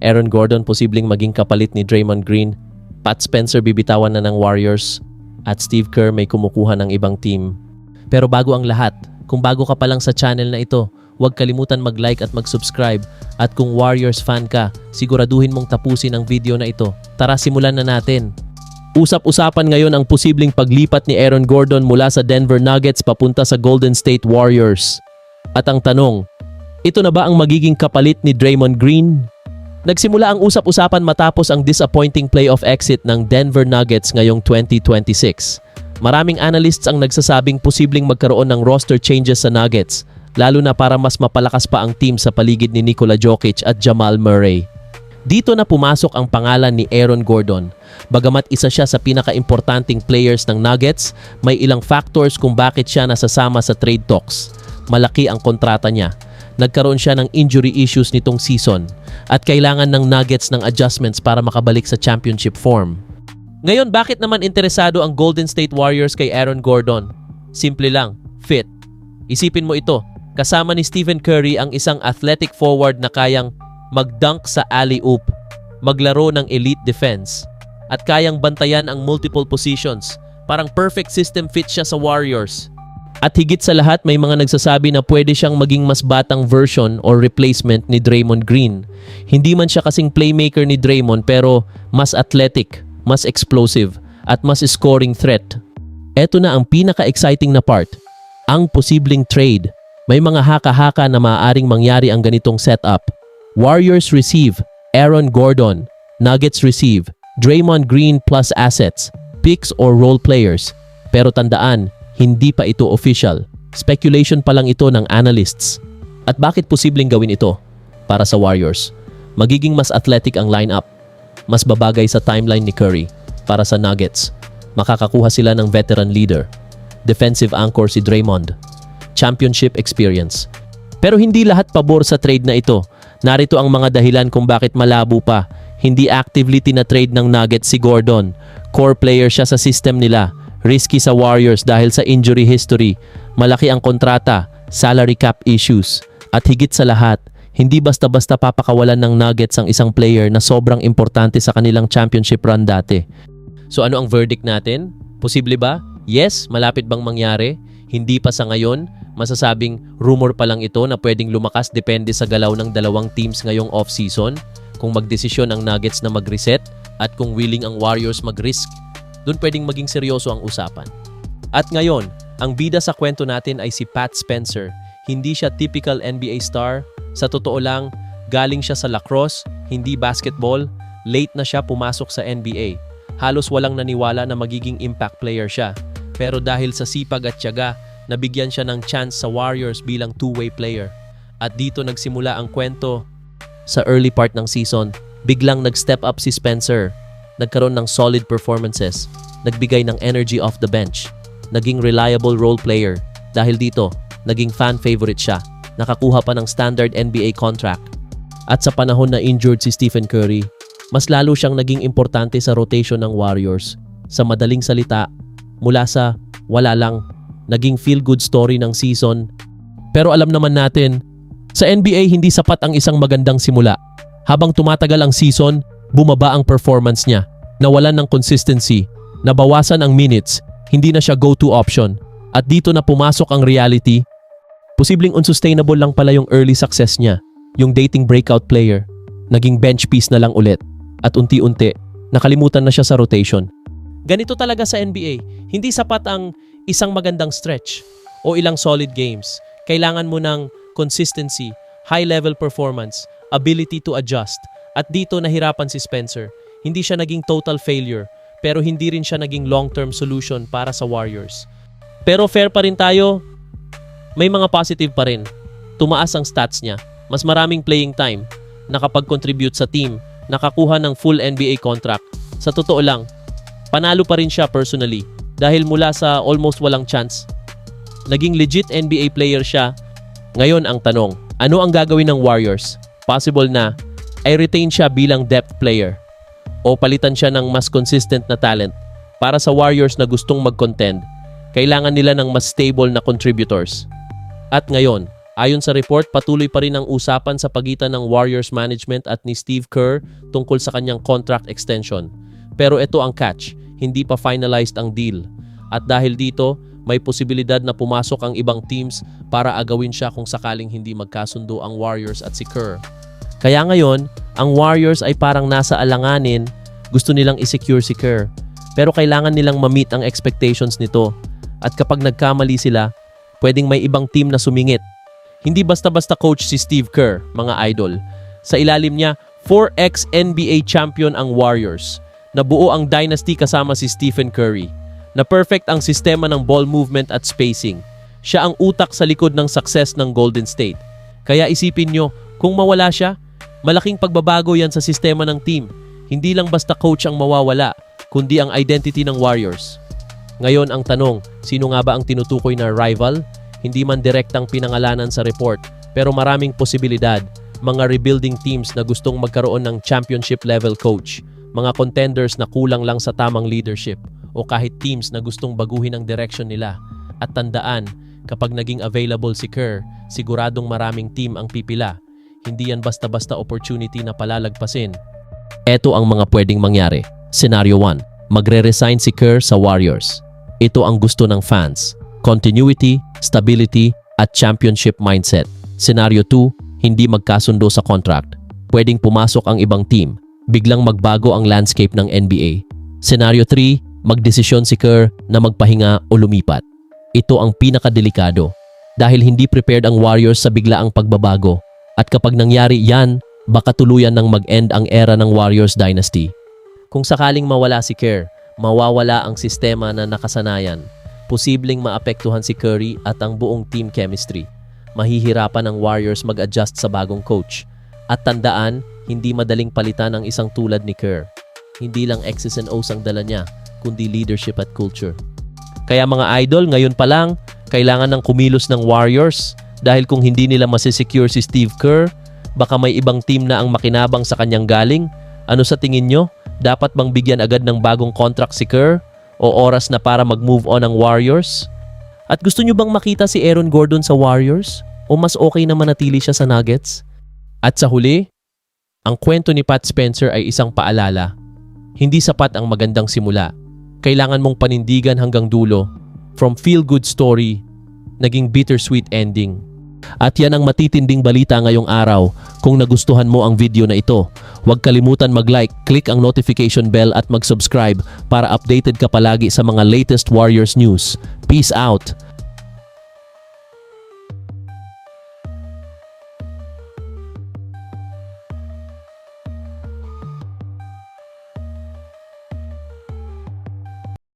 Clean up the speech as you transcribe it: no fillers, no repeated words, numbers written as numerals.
Aaron Gordon posibleng maging kapalit ni Draymond Green, Pat Spencer bibitawan na ng Warriors, at Steve Kerr may kumukuha ng ibang team. Pero bago ang lahat, kung bago ka pa lang sa channel na ito, huwag kalimutan mag-like at mag-subscribe. At kung Warriors fan ka, siguraduhin mong tapusin ang video na ito. Tara, simulan na natin. Usap-usapan ngayon ang posibleng paglipat ni Aaron Gordon mula sa Denver Nuggets papunta sa Golden State Warriors. At ang tanong, ito na ba ang magiging kapalit ni Draymond Green? Nagsimula ang usap-usapan matapos ang disappointing playoff exit ng Denver Nuggets ngayong 2026. Maraming analysts ang nagsasabing posibleng magkaroon ng roster changes sa Nuggets, lalo na para mas mapalakas pa ang team sa paligid ni Nikola Jokic at Jamal Murray. Dito na pumasok ang pangalan ni Aaron Gordon. Bagamat isa siya sa pinaka-importanting players ng Nuggets, may ilang factors kung bakit siya nasasama sa trade talks. Malaki ang kontrata niya. Nagkaroon siya ng injury issues nitong season at kailangan ng Nuggets ng adjustments para makabalik sa championship form. Ngayon, bakit naman interesado ang Golden State Warriors kay Aaron Gordon? Simple lang, fit. Isipin mo ito, kasama ni Stephen Curry ang isang athletic forward na kayang mag-dunk sa alley-oop, maglaro ng elite defense, at kayang bantayan ang multiple positions. Parang perfect system fit siya sa Warriors. At higit sa lahat, may mga nagsasabi na pwede siyang maging mas batang version or replacement ni Draymond Green. Hindi man siya kasing playmaker ni Draymond pero mas athletic, mas explosive, at mas scoring threat. Eto na ang pinaka-exciting na part, ang posibleng trade. May mga haka-haka na maaaring mangyari ang ganitong setup. Warriors receive Aaron Gordon, Nuggets receive Draymond Green plus assets, picks or role players. Pero tandaan, hindi pa ito official. Speculation pa lang ito ng analysts. At bakit posibleng gawin ito? Para sa Warriors, magiging mas athletic ang lineup. Mas babagay sa timeline ni Curry. Para sa Nuggets, makakakuha sila ng veteran leader. Defensive anchor si Draymond. Championship experience. Pero hindi lahat pabor sa trade na ito. Narito ang mga dahilan kung bakit malabo pa. Hindi actively tina-trade ng Nuggets si Gordon. Core player siya sa system nila. Risky sa Warriors dahil sa injury history. Malaki ang kontrata, salary cap issues. At higit sa lahat, hindi basta-basta papakawalan ng Nuggets ang isang player na sobrang importante sa kanilang championship run dati. So ano ang verdict natin? Posible ba? Yes, malapit bang mangyari? Hindi pa sa ngayon. Masasabing rumor pa lang ito na pwedeng lumakas depende sa galaw ng dalawang teams ngayong off-season. Kung magdesisyon ang Nuggets na mag-reset at kung willing ang Warriors mag-risk, dun pwedeng maging seryoso ang usapan. At ngayon, ang bida sa kwento natin ay si Pat Spencer. Hindi siya typical NBA star. Sa totoo lang, galing siya sa lacrosse, hindi basketball. Late na siya pumasok sa NBA. Halos walang naniwala na magiging impact player siya. Pero dahil sa sipag at tiyaga, nabigyan siya ng chance sa Warriors bilang two-way player. At dito nagsimula ang kwento. Sa early part ng season, biglang nag-step up si Spencer. Nagkaroon ng solid performances. Nagbigay ng energy off the bench. Naging reliable role player. Dahil dito, naging fan favorite siya. Nakakuha pa ng standard NBA contract. At sa panahon na injured si Stephen Curry, mas lalo siyang naging importante sa rotation ng Warriors. Sa madaling salita, mula sa wala lang, naging feel-good story ng season. Pero alam naman natin, sa NBA hindi sapat ang isang magandang simula. Habang tumatagal ang season, bumaba ang performance niya. Nawalan ng consistency, nabawasan ang minutes, hindi na siya go-to option. At dito na pumasok ang reality. Posibleng unsustainable lang pala yung early success niya. Yung dating breakout player, naging bench piece na lang ulit. At unti-unti, nakalimutan na siya sa rotation. Ganito talaga sa NBA. Hindi sapat ang isang magandang stretch o ilang solid games. Kailangan mo ng consistency, high-level performance, ability to adjust. At dito nahirapan si Spencer. Hindi siya naging total failure, pero hindi rin siya naging long-term solution para sa Warriors. Pero fair pa rin tayo, may mga positive pa rin. Tumaas ang stats niya, mas maraming playing time, nakapag-contribute sa team, nakakuha ng full NBA contract. Sa totoo lang, panalo pa rin siya personally dahil mula sa almost walang chance, naging legit NBA player siya. Ngayon ang tanong, ano ang gagawin ng Warriors? Possible na ay retain siya bilang depth player o palitan siya ng mas consistent na talent. Para sa Warriors na gustong mag-contend, kailangan nila ng mas stable na contributors. At ngayon, Ayon sa report, patuloy pa rin ang usapan sa pagitan ng Warriors management at ni Steve Kerr tungkol sa kanyang contract extension. Pero ito ang catch, hindi pa finalized ang deal. At dahil dito, may posibilidad na pumasok ang ibang teams para agawin siya kung sakaling hindi magkasundo ang Warriors at si Kerr. Kaya ngayon, ang Warriors ay parang nasa alanganin, gusto nilang i-secure si Kerr. Pero kailangan nilang ma-meet ang expectations nito. At kapag nagkamali sila, pwedeng may ibang team na sumingit. Hindi basta-basta coach si Steve Kerr, mga idol. Sa ilalim niya, 4x NBA champion ang Warriors. Nabuo ang dynasty kasama si Stephen Curry. Na perfect ang sistema ng ball movement at spacing. Siya ang utak sa likod ng success ng Golden State. Kaya isipin nyo, kung mawala siya, malaking pagbabago yan sa sistema ng team. Hindi lang basta coach ang mawawala, kundi ang identity ng Warriors. Ngayon ang tanong, sino nga ba ang tinutukoy na rival? Hindi man direktang pinangalanan sa report, pero maraming posibilidad. Mga rebuilding teams na gustong magkaroon ng championship level coach, mga contenders na kulang lang sa tamang leadership, o kahit teams na gustong baguhin ang direction nila. At tandaan, kapag naging available si Kerr, siguradong maraming team ang pipila. Hindi yan basta-basta opportunity na palalagpasin. Ito ang mga pwedeng mangyari. Scenario 1, magre-resign si Kerr sa Warriors. Ito ang gusto ng fans. Continuity, stability, at championship mindset. Scenario 2, hindi magkasundo sa contract. Pwedeng pumasok ang ibang team. Biglang magbago ang landscape ng NBA. Scenario 3, magdesisyon si Kerr na magpahinga o lumipat. Ito ang pinakadelikado dahil hindi prepared ang Warriors sa biglaang pagbabago. At kapag nangyari yan, baka tuluyan nang mag-end ang era ng Warriors dynasty. Kung sakaling mawala si Kerr, mawawala ang sistema na nakasanayan. Posibleng maapektuhan si Curry at ang buong team chemistry. Mahihirapan ang Warriors mag-adjust sa bagong coach. At tandaan, hindi madaling palitan ang isang tulad ni Kerr. Hindi lang X's and O's ang dala niya, kundi leadership at culture. Kaya mga idol, ngayon pa lang, kailangan ng kumilos ng Warriors dahil kung hindi nila masisecure si Steve Kerr, baka may ibang team na ang makinabang sa kanyang galing. Ano sa tingin nyo? Dapat bang bigyan agad ng bagong contract si Kerr? O oras na para mag-move on ang Warriors? At gusto nyo bang makita si Aaron Gordon sa Warriors? O mas okay na manatili siya sa Nuggets? At sa huli, ang kwento ni Pat Spencer ay isang paalala. Hindi sapat ang magandang simula. Kailangan mong panindigan hanggang dulo. From feel-good story, naging bittersweet ending. At yan ang matitinding balita ngayong araw. Kung nagustuhan mo ang video na ito, huwag kalimutan mag-like, click ang notification bell at mag-subscribe para updated ka palagi sa mga latest Warriors news. Peace out!